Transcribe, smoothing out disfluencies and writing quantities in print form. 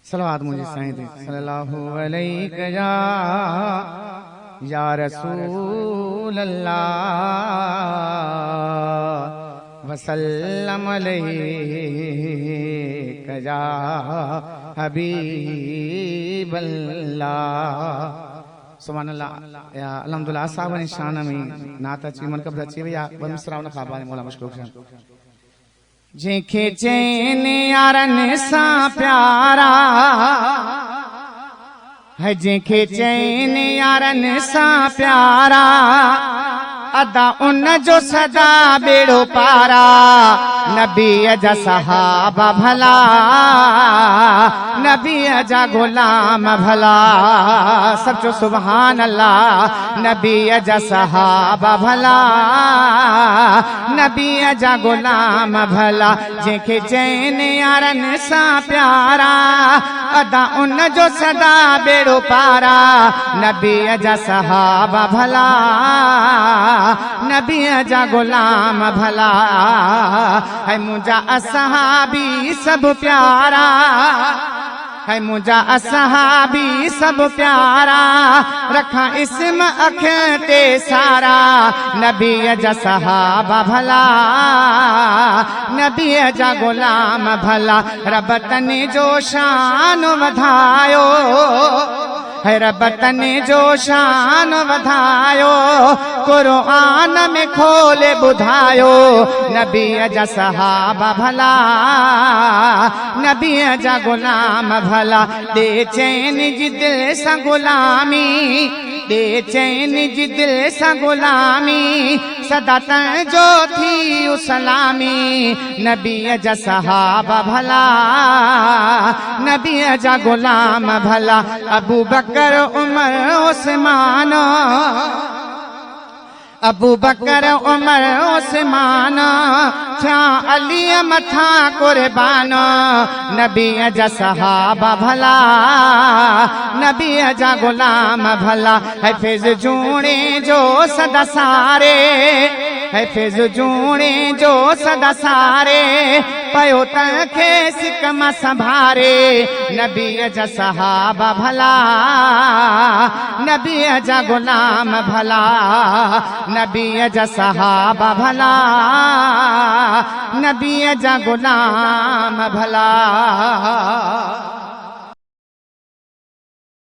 सलवात मुझे साईं दे सल्लल्लाहु अलैहि या रसूल अल्लाह वसल्लम अलैहि या हबीब अल्लाह। सुभान अल्लाह या अल्हम्दुलिल्लाह साहब ने शान में नाता ची मन कब रची या बमसराव न खाबाने मौला मुश्किल शान जेके चैन यारन सा प्यारा है जेके चैन यारन सा प्यारा अदा उन जो सदा बेड़ो पारा नबी जा सहाबा भला नबी जा गुलाम भला सब जो सुभान अल्लाह नबी जा सहाबा भला नबी जा गुलाम भला जेके चैन यारन सा प्यारा अदा उन जो सदा बेड़ो पारा नबी जा सहाबा भला नबी जा गुलाम भला है मुझा असहाबी सब प्यारा है मुझा असहाबी सब प्यारा रखा इसम अख ते सारा नबी जा सहाबा भला नबी जा गुलाम भला रब तने जो शान वधायो है रब तने जो शान वधायो कुरान में खोले बुधायो नबी जा सहाबा भला नबी जा गुलाम भला दे चैन जी दिल सा गुलामी दे चैन जी दिल सा गुलामी सदा जो थी सलामी नबी जा सहाबा भला नबी जा गुलाम भला अबू बकर उमर उस्मान अबू बकर उमर उस्मान छा अली मथा कुर्बान नबी जा सहाबा भला नबी जा गुलाम भला हफिज जूणे जो सदा सारे हफिज जूणे जो सदा सारे पयो तंखे सिकमा संभारे नबी जा सहाबा भला नबी जा गुलाम भला नबी जा सहाबा भला नबी जा गुलाम भला।